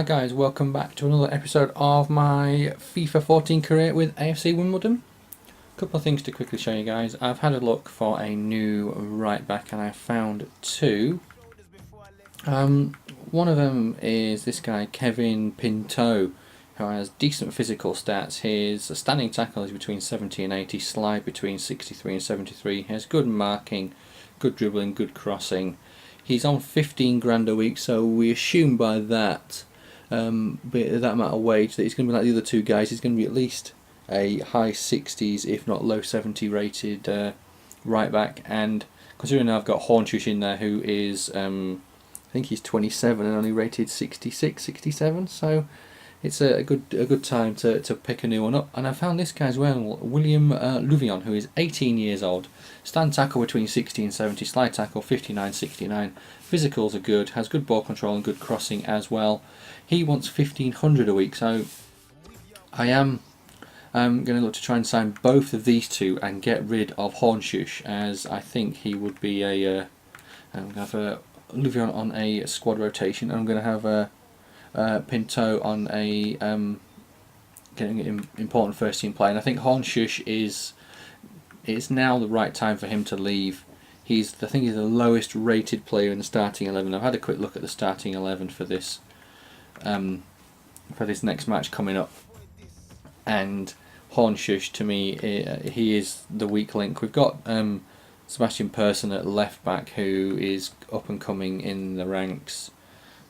Hi guys, welcome back to another episode of my FIFA 14 career with AFC Wimbledon. A couple of things to quickly show you guys. I've had a look for a new right back and I found two. One of them is this guy Kevin Pinto, who has decent physical stats. His standing tackle is between 70 and 80, slide between 63 and 73. He has good marking, good dribbling, good crossing. He's on 15 grand a week, so we assume by that, that amount of wage, that he's going to be like the other two guys. He's going to be at least a high 60s, if not low 70 rated right back. And considering I've got Hornshush in there, who is, I think he's 27 and only rated 66, 67. So it's a good time to pick a new one up. And I found this guy as well, William Louvion, who is 18 years old. Stand tackle between 60 and 70, slide tackle 59, 69. Physicals are good, has good ball control and good crossing as well. He wants 1,500 a week, so I am going to look to try and sign both of these two and get rid of Hornshush, as I think he would be I'm going to have a Louvion on a squad rotation. I'm going to have Pinto on a getting an important first team play, and I think Hornshush it's now the right time for him to leave. I think he's the lowest rated player in the starting 11. I've had a quick look at the starting 11 for this next match coming up, and Hornshush to me, he is the weak link. We've got Sebastian Persson at left back, who is up and coming in the ranks.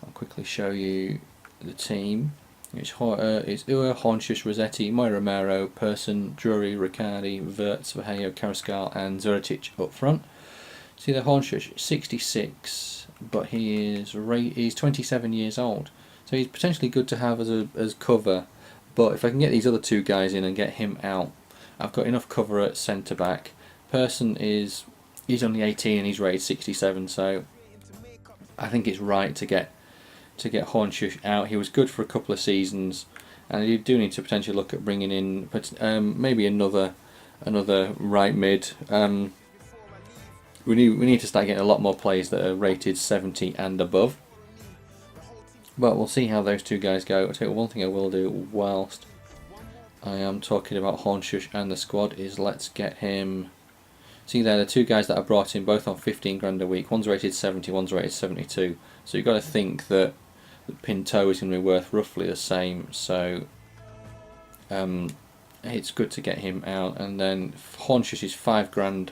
I'll quickly show you the team. It's Ua, Hornshush, Rossetti, Moy Romero, Persson, Drury, Riccardi, Wirtz, Verheyo, Carrascal and Zuritic up front. See the Hornshush, 66, but he's 27 years old. So he's potentially good to have as cover, but if I can get these other two guys in and get him out, I've got enough cover at centre back. Persson he's only 18 and he's rated 67, so I think it's right to get Hornshush out. He was good for a couple of seasons, and you do need to potentially look at bringing in maybe another right mid. We need to start getting a lot more players that are rated 70 and above. But we'll see how those two guys go. I'll tell you one thing I will do whilst I am talking about Hornshush and the squad is let's get him. See there, the two guys that I brought in, both on 15 grand a week. One's rated 70, one's rated 72. So you've got to think that Pinto is going to be worth roughly the same. So it's good to get him out. And then Hornshush is 5 grand.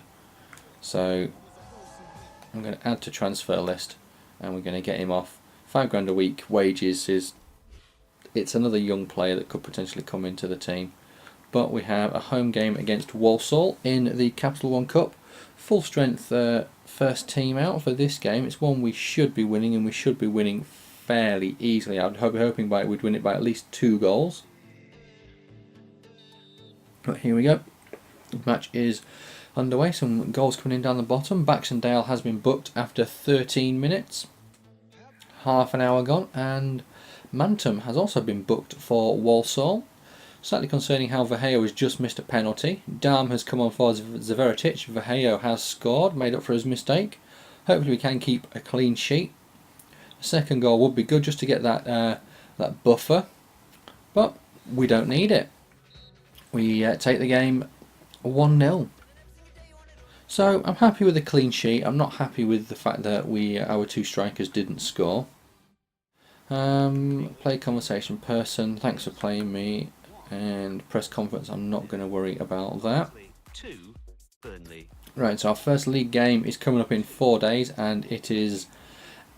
So I'm going to add to transfer list, and we're going to get him off. 5 grand a week wages it's another young player that could potentially come into the team. But we have a home game against Walsall in the Capital One Cup. Full strength first team out for this game. It's one we should be winning, and we should be winning fairly easily. I'd be hoping we'd win it by at least 2 goals. But here we go. The match is underway. Some goals coming in down the bottom. Baxendale has been booked after 13 minutes. Half an hour gone, and Mantum has also been booked for Walsall. Slightly concerning how Verheyo has just missed a penalty. Dam has come on for Zveretic. Verheyo has scored, made up for his mistake. Hopefully we can keep a clean sheet. A second goal would be good just to get that buffer, but we don't need it. We take the game 1-0. So I'm happy with the clean sheet. I'm not happy with the fact that our two strikers didn't score. Play conversation person, thanks for playing me. And press conference, I'm not going to worry about that. Right, so our first league game is coming up in 4 days, and it is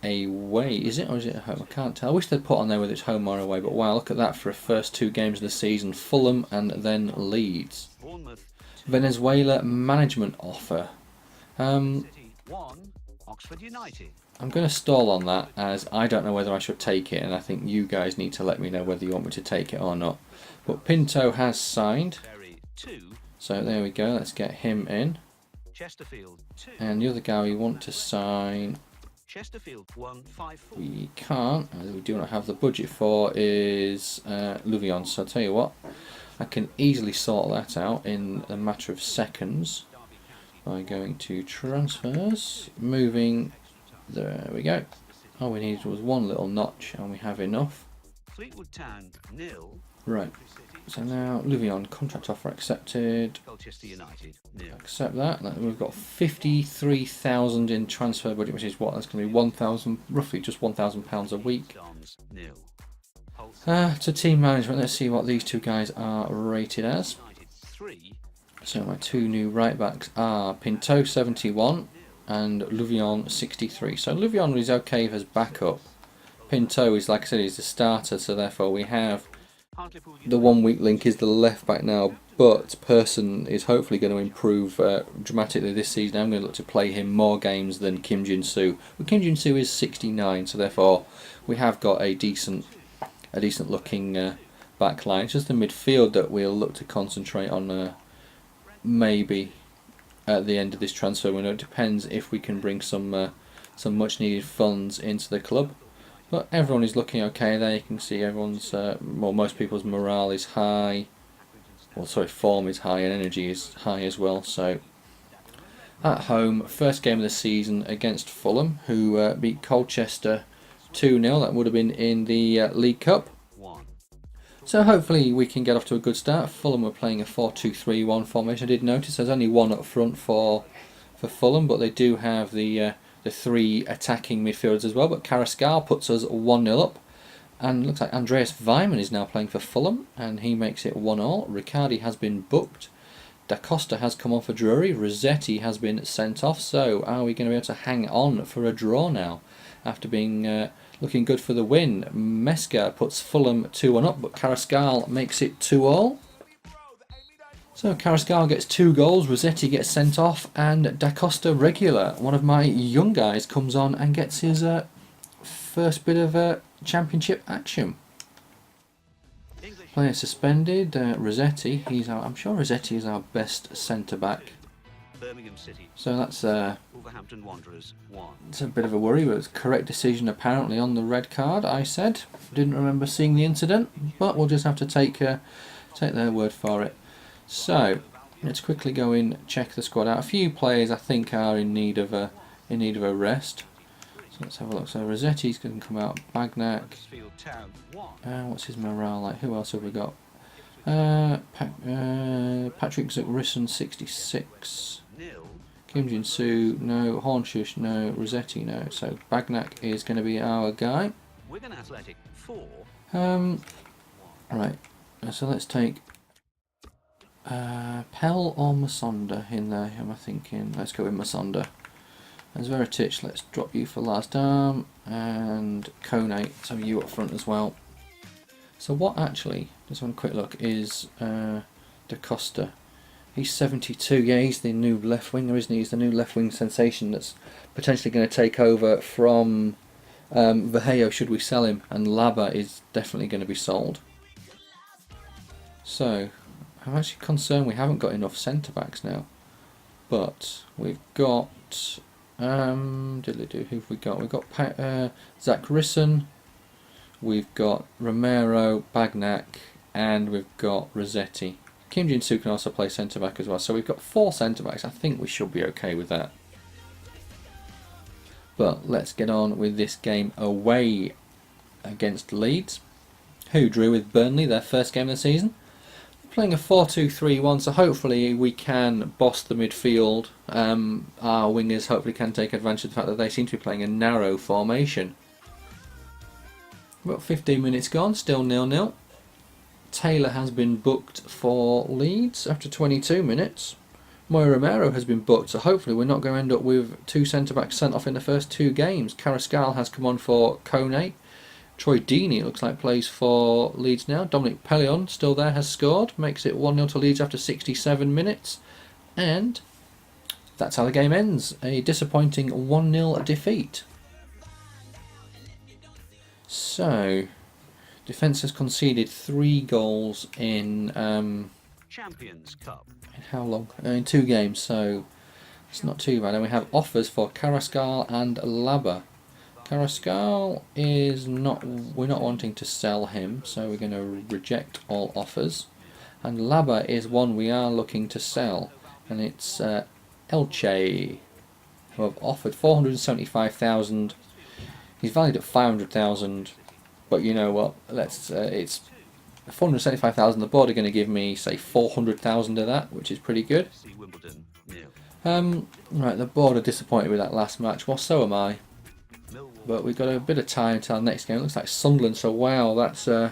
away. Is it, or is it at home? I can't tell. I wish they'd put on there whether it's home or away, but wow, look at that for the first 2 games of the season. Fulham and then Leeds. Venezuela management offer. I'm going to stall on that, as I don't know whether I should take it, and I think you guys need to let me know whether you want me to take it or not. But Pinto has signed, so there we go, let's get him in. And the other guy we want to sign, we can't, as we do not have the budget for, is Louvion. So I'll tell you what, I can easily sort that out in a matter of seconds by going to transfers, moving, there we go. All we needed was one little notch, and we have enough. Fleetwood Town 0. Right. So now Luvion, contract offer accepted. Colchester United 0. Accept that. We've got 53,000 in transfer budget, which is what? That's going to be 1,000, roughly just £1,000 a week. Dons 0. To team management, let's see what these two guys are rated as. United 3. So my two new right backs are Pinto 71 and Luvion 63. So Luvion is okay as backup. Pinto is, like I said, is the starter, so therefore we have the one weak link is the left back now, but Person is hopefully going to improve dramatically this season. I'm going to look to play him more games than Kim Jin-soo. But Kim Jin-soo is 69, so therefore we have got a decent looking back line. It's just the midfield that we'll look to concentrate on maybe at the end of this transfer window. It depends if we can bring some much needed funds into the club. But everyone is looking okay there. You can see everyone's, most people's morale is high. Well, sorry, form is high and energy is high as well. So, at home, first game of the season against Fulham, who beat Colchester 2-0. That would have been in the League Cup. So hopefully we can get off to a good start. Fulham were playing a 4-2-3-1 formation. I did notice there's only one up front for Fulham, but they do have the three attacking midfielders as well. But Carrascal puts us 1-0 up, and looks like Andreas Weimann is now playing for Fulham, and he makes it 1-1. Riccardi has been booked. Da Costa has come on for Drury. Rossetti has been sent off. So are we going to be able to hang on for a draw now after being looking good for the win? Mesca puts Fulham 2-1 up, but Carrascal makes it 2-2. So Carrascal gets 2 goals, Rossetti gets sent off, and Da Costa, regular, one of my young guys, comes on and gets his first bit of championship action. Player suspended, Rossetti. I'm sure Rossetti is our best centre back. Birmingham City. So that's Wolverhampton Wanderers 1. it's a bit of a worry, but it's correct decision apparently on the red card. I said didn't remember seeing the incident, but we'll just have to take their word for it. So let's quickly go in, check the squad out. A few players I think are in need of a rest. So let's have a look. So Rossetti's going to come out. Bagnac. What's his morale like? Who else have we got? Patrick Zuckrisson 66. Kim Jin-soo, no. Hornshush, no. Rossetti, no. So Bagnac is going to be our guy. Wigan Athletic 4. Right. So let's take Pell or Masonda in there. Who am I thinking? Let's go with Masonda. As Veritich, let's drop you for last arm, and Kone, so you up front as well. So what actually, just one quick look, is Da Costa. He's 72, yeah, he's the new left winger, isn't he? He's the new left wing sensation that's potentially going to take over from Verheyo should we sell him, and Laba is definitely going to be sold. So, I'm actually concerned we haven't got enough centre backs now. But we've got who have we got? We've got Zach Risson, we've got Romero, Bagnac, and we've got Rossetti. Kim Jin-soo can also play centre back as well, so we've got 4 centre backs. I think we should be okay with that. But let's get on with this game away against Leeds, who drew with Burnley their first game of the season. Playing a 4-2-3-1, so hopefully we can boss the midfield. Our wingers hopefully can take advantage of the fact that they seem to be playing a narrow formation. About 15 minutes gone, still 0-0. Taylor has been booked for Leeds after 22 minutes. Moy Romero has been booked, so hopefully we're not going to end up with 2 centre-backs sent off in the first 2 games. Carrascal has come on for Kone. Troy Deeney, it looks like, plays for Leeds now. Dominic Pellion, still there, has scored. Makes it 1-0 to Leeds after 67 minutes. And that's how the game ends. A disappointing 1-0 defeat. So, defence has conceded 3 goals in Champions Cup. in how long? In 2 games, so it's not too bad. And we have offers for Carrascal and Laba. Carrascal is we're not wanting to sell him, so we're going to reject all offers. And Laba is one we are looking to sell, and it's Elche, who have offered 475,000. He's valued at 500,000, But you know what? It's 475,000. The board are going to give me, say, 400,000 of that, which is pretty good. AFC Wimbledon, nil. Right, the board are disappointed with that last match. Well, so am I. Millwall, But we've got a bit of time until our next game. It looks like Sunderland. So wow, that's 2.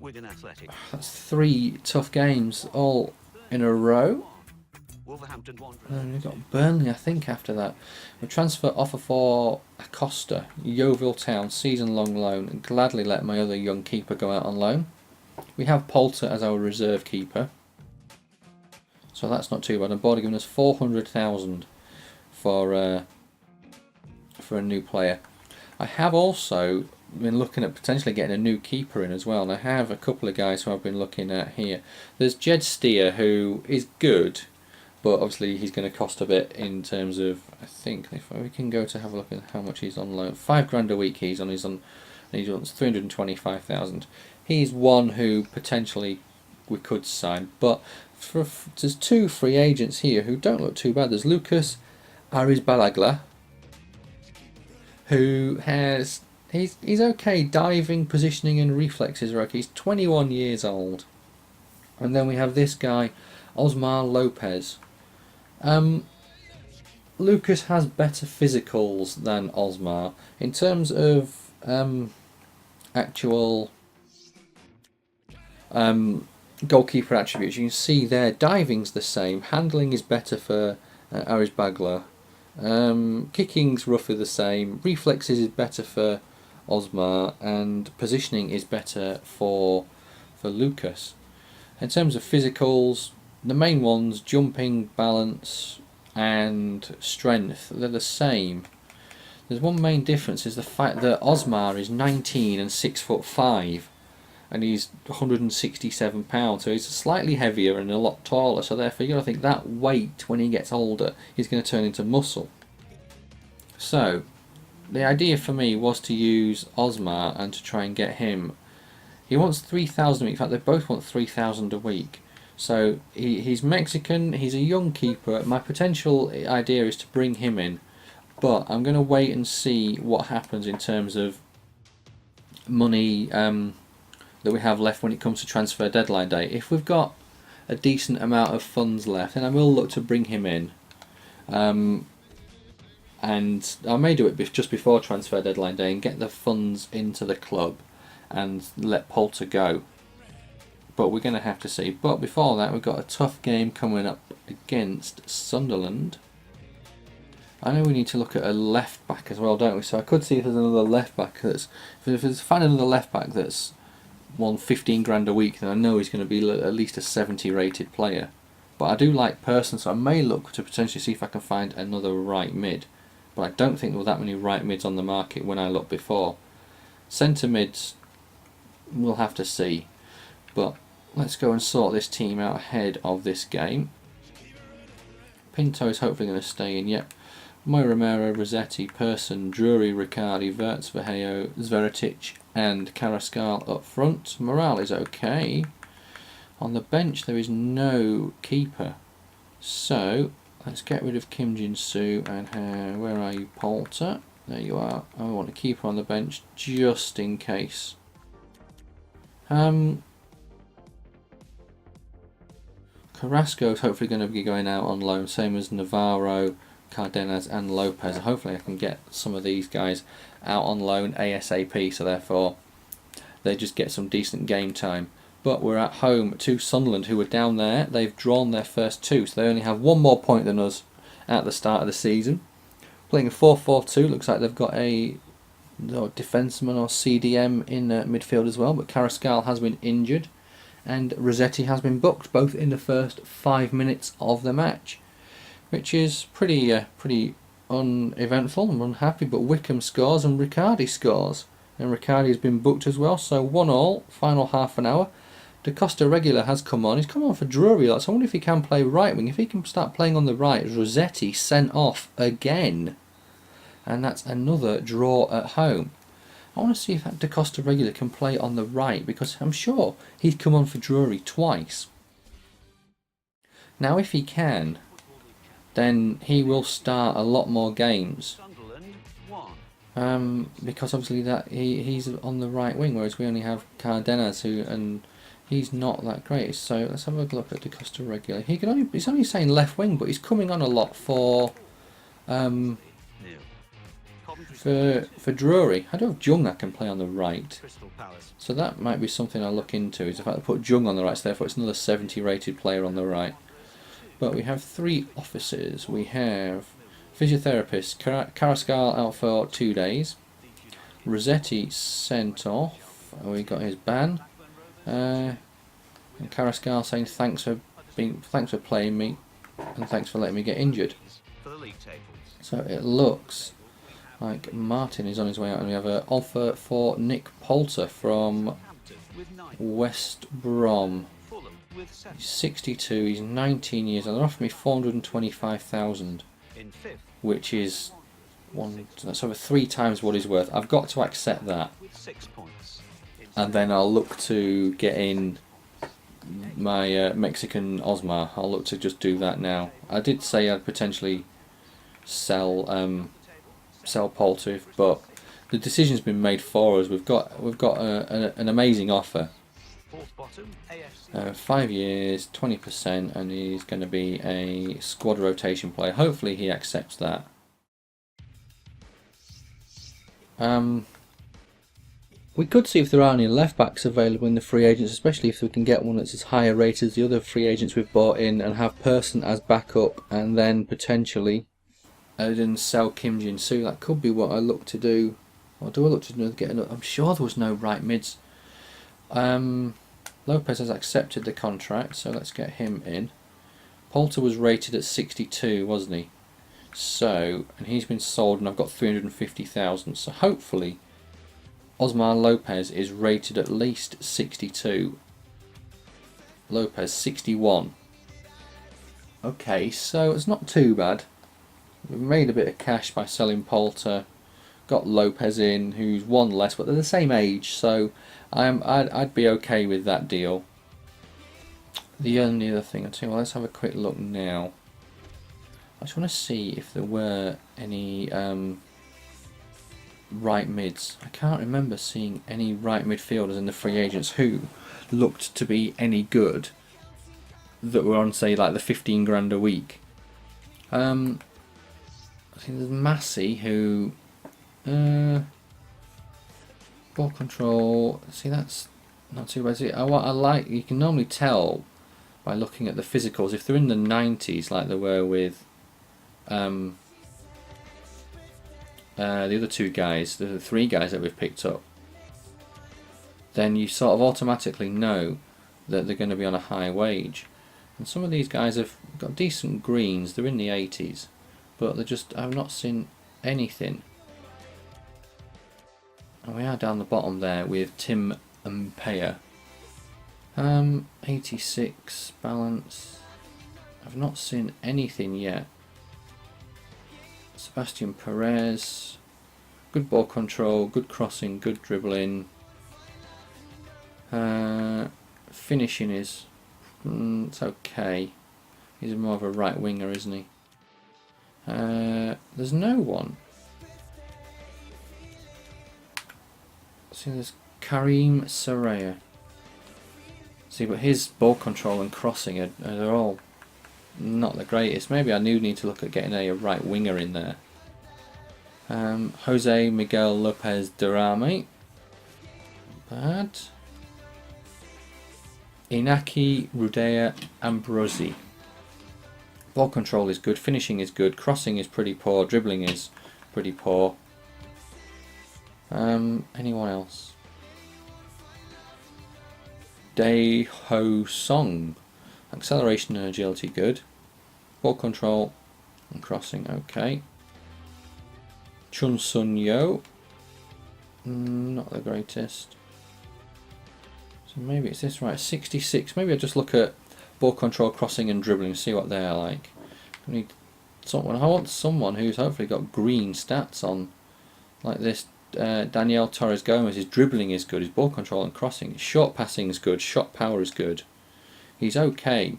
Wigan Athletic, 3 tough games all in a row. Wolverhampton Wanderers, And we've got Burnley, I think, after that. A transfer offer for Acosta, Yeovil Town, season-long loan, and gladly let my other young keeper go out on loan. We have Poulter as our reserve keeper, so that's not too bad. And board are giving us 400,000 for a new player. I have also been looking at potentially getting a new keeper in as well, and I have a couple of guys who I've been looking at here. There's Jed Steer, who is good, but obviously he's going to cost a bit in terms of, I think, if we can go to have a look at how much he's on loan. £5 a week he's on. He's on 325,000. He's one who potentially we could sign, but there's 2 free agents here who don't look too bad. There's Lucas Arizbalagla, who has he's okay. Diving, positioning, and reflexes are okay. He's 21 years old, and then we have this guy, Osmar Lopez. Lucas has better physicals than Osmar in terms of actual goalkeeper attributes. You can see there, diving's the same, handling is better for Arizbagla, kicking's roughly the same, reflexes is better for Osmar, and positioning is better for Lucas. In terms of physicals, the main ones, jumping, balance and strength, they're the same. There's one main difference, is the fact that Osmar is 19 and 6'5", and he's 167 pounds, so he's slightly heavier and a lot taller, so therefore you've got to think that weight when he gets older is going to turn into muscle. So the idea for me was to use Osmar and to try and get him. He wants 3,000 a week. In fact, they both want 3,000 a week. So he's Mexican, he's a young keeper. My potential idea is to bring him in, but I'm going to wait and see what happens in terms of money that we have left when it comes to transfer deadline day. If we've got a decent amount of funds left, then I will look to bring him in. And I may do it just before transfer deadline day and get the funds into the club and let Poulter go. But we're going to have to see. But before that, we've got a tough game coming up against Sunderland. I know we need to look at a left back as well, don't we? So I could see if there's another left back that's, if there's another left back that's won 15 grand a week, then I know he's going to be at least a 70 rated player. But I do like Person, so I may look to potentially see if I can find another right mid. But I don't think there were that many right mids on the market when I looked before. Centre mids, we'll have to see. But let's go and sort this team out ahead of this game. Pinto is hopefully going to stay in. Yep. Moy Romero, Rossetti, Person, Drury, Riccardi, Verts, Verheyo, Zveratic and Carrascal up front. Morale is okay. On the bench there is no keeper. So let's get rid of Kim Jin-soo and where are you, Poulter? There you are. I want a keeper on the bench just in case. Carrasco is hopefully going to be going out on loan, same as Navarro, Cardenas and Lopez. Hopefully I can get some of these guys out on loan ASAP, so therefore they just get some decent game time. But we're at home to Sunderland, who are down there. They've drawn their first 2, so they only have 1 more point than us at the start of the season. Playing a 4-4-2, looks like they've got a defenseman or CDM in midfield as well, but Carrascal has been injured and Rossetti has been booked, both in the first 5 minutes of the match, which is pretty uneventful. I'm unhappy, but Wickham scores and Riccardi scores, and Riccardi has been booked as well, so 1-1, final half an hour. Da Costa Regular has come on. He's come on for Drury, so I wonder if he can play right wing. If he can start playing on the right, Rossetti sent off again, and that's another draw at home. I want to see if that Da Costa Regular can play on the right, because I'm sure he's come on for Drury twice. Now if he can, then he will start a lot more games. Sunderland 1. because obviously that he's on the right wing, whereas we only have Cardenas and he's not that great. So let's have a look at Da Costa regular. He's only saying left wing, but he's coming on a lot for Nil. Coventry for Drury. I do have Jung I can play on the right, Crystal Palace. so that might be something I'll look into. Is the fact I put Jung on the right, so therefore it's another 70 rated player on the right. But we have 3 officers. We have physiotherapist Carrascal out for 2 days. Rossetti sent off. We got his ban. And Carrascal saying thanks for playing me, and thanks for letting me get injured. For the league tables. So it looks like Martin is on his way out, and we have an offer for Nick Poulter from Hampton with 9. West Brom. Fulham with 7. He's 62. He's 19 years old. They're offering me 425,000, In 5th which is that's over 3 times what he's worth. I've got to accept that, with 6 points. In and then I'll look to get in my Mexican Osmar. I'll look to just do that now. I did say I'd potentially sell Poulter, but the decision's been made for us. We've got an amazing offer. 4th bottom, AFC. 5 years, 20%, and he's going to be a squad rotation player. Hopefully he accepts that. We could see if there are any left backs available in the free agents, especially if we can get one that's as higher rated as the other free agents we've bought in, and have Person as backup, and then potentially Odin sell Kim Jin-soo. That could be what I look to do. Or do I look to get another? I'm sure there was no right mids. Lopez has accepted the contract, so let's get him in. Poulter was rated at 62, wasn't he? So, and he's been sold, and I've got 350,000. So hopefully Osmar Lopez is rated at least 62. Lopez 61. Okay, so it's not too bad. We've made a bit of cash by selling Poulter. Got Lopez in, who's 1 less, but they're the same age, so I'd be okay with that deal. The only other thing, well, let's have a quick look now. I just want to see if there were any right mids. I can't remember seeing any right midfielders in the free agents who looked to be any good that were on, say, like the 15 grand a week. I think there's Massey, who ball control. See, that's not too bad. See, I like. You can normally tell by looking at the physicals if they're in the 90s, like they were with the other 2 guys, the 3 guys that we've picked up. Then you sort of automatically know that they're going to be on a high wage. And some of these guys have got decent greens. They're in the 80s, but I've not seen anything. And we are down the bottom there with Tim Mpea. 86 balance. I've not seen anything yet. Sebastian Perez. Good ball control, good crossing, good dribbling. Finishing is it's okay. He's more of a right winger, isn't he? There's no one. See, there's Karim Saraya. See, but his ball control and crossing they're all not the greatest. Maybe I do need to look at getting a right winger in there. Jose Miguel Lopez Durame. Bad. Inaki Rudea Ambrosi. Ball control is good, finishing is good, crossing is pretty poor, dribbling is pretty poor. Anyone else? Dae Ho Song. Acceleration and agility good. Ball control and crossing okay. Chun Sun Yo. Not the greatest. So maybe it's this, right? 66. Maybe I'll just look at ball control, crossing and dribbling and see what they're like. I need someone. I want someone who's hopefully got green stats on, like this. Daniel Torres Gomez. His dribbling is good, his ball control and crossing, his short passing is good, shot power is good. He's okay.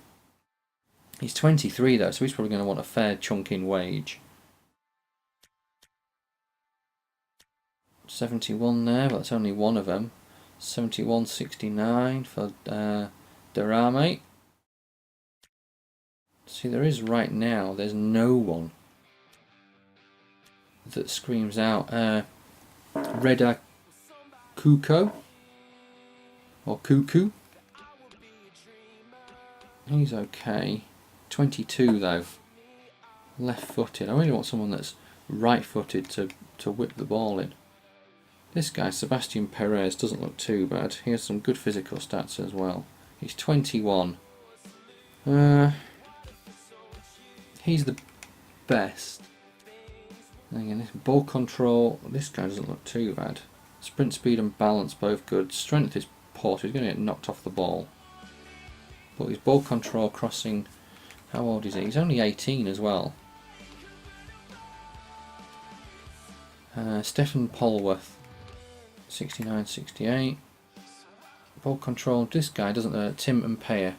He's 23 though, so he's probably going to want a fair chunk in wage. 71 there, but that's only one of them. 71.69 for Darame. See, there is right now, there's no one that screams out. Reda Kuko, or Cuckoo. He's okay. 22 though. Left-footed. I really want someone that's right-footed to whip the ball in. This guy, Sebastian Perez, doesn't look too bad. He has some good physical stats as well. He's 21. He's the best. And again, this ball control, this guy doesn't look too bad. Sprint speed and balance both good. Strength is poor, so he's going to get knocked off the ball. But his ball control, crossing, how old is he? He's only 18 as well. Stefan Polworth, 69-68. Ball control, this guy doesn't, Tim Mpeya.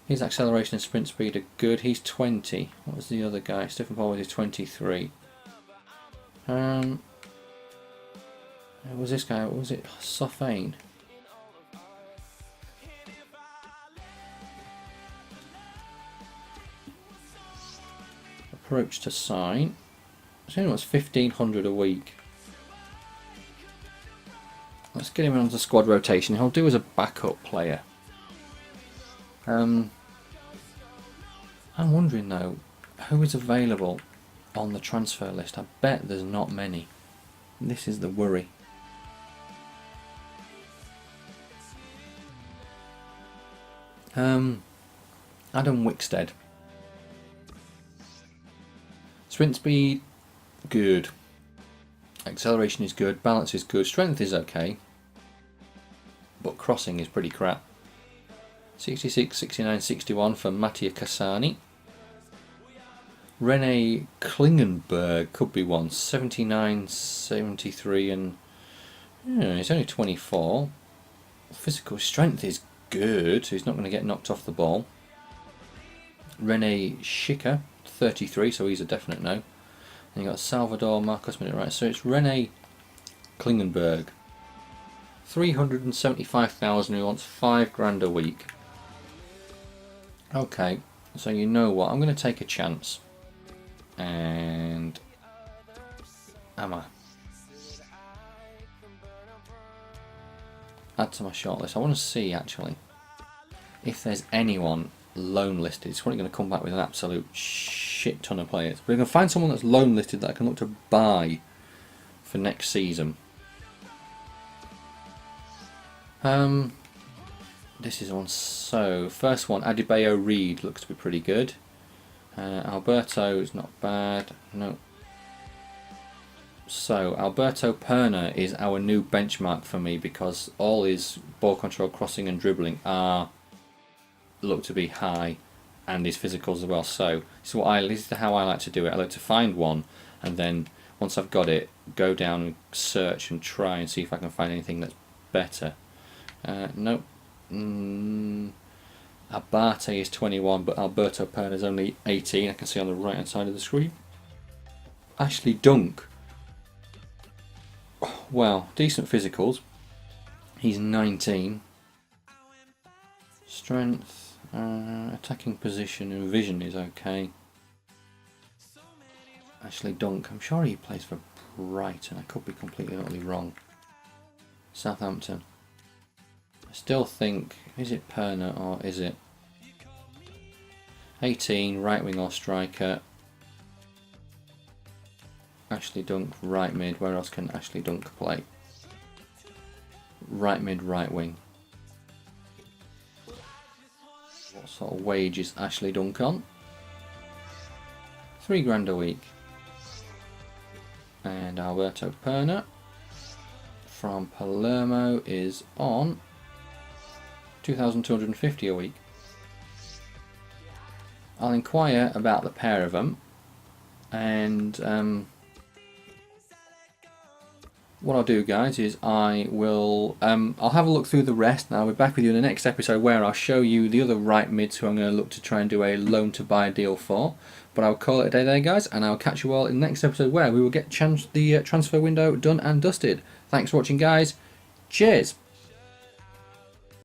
His acceleration and sprint speed are good. He's 20. What was the other guy? Stephen Polworth is 23. Who was this guy? What was it? Sofane. Approach to sign. So anyway, it's 1,500 a week. Let's get him onto squad rotation. He'll do as a backup player. I'm wondering though, who is available on the transfer list? I bet there's not many. This is the worry. Adam Wickstead. Sprint speed, good. Acceleration is good. Balance is good. Strength is okay. But crossing is pretty crap. 66, 69, 61 for Mattia Cassani. Rene Klingenberg could be one. 79, 73 and... he's only 24. Physical strength is good, so he's not going to get knocked off the ball. Rene Schicker, 33, so he's a definite no. And you got Salvador Marcos Minute, right? So it's Rene Klingenberg. 375,000, who wants $5,000 a week. Okay, so you know what? I'm going to take a chance. And am I? Add to my shortlist. I want to see actually if there's anyone loan listed. It's probably going to come back with an absolute shit ton of players. We're going to find someone that's loan listed that I can look to buy for next season. This is one. So first one, Adebayo Reed looks to be pretty good. Alberto is not bad. No. So Alberto Perna is our new benchmark for me because all his ball control, crossing and dribbling look to be high, and his physicals as well. So this is how I like to do it. I like to find one, and then once I've got it, go down and search and try and see if I can find anything that's better. Nope. Abate is 21, but Alberto Perna is only 18. I can see on the right hand side of the screen. Ashley Dunk. Well, decent physicals. He's 19. Strength, attacking position and vision is okay. Ashley Dunk, I'm sure he plays for Brighton. I could be completely and utterly wrong. Southampton. I still think, is it Perna or is it 18, right wing or striker? Ashley Dunk, right mid. Where else can Ashley Dunk play? Right mid, right wing. What sort of wage is Ashley Dunk on? $3,000 a week. And Alberto Perna from Palermo is on 2,250 a week. I'll inquire about the pair of them, and what I'll do, guys, is I'll have a look through the rest, and I'll be back with you in the next episode where I'll show you the other right mids who I'm going to look to try and do a loan to buy deal for. But I'll call it a day there, guys, and I'll catch you all in the next episode where we will get the transfer window done and dusted. Thanks for watching, guys. Cheers.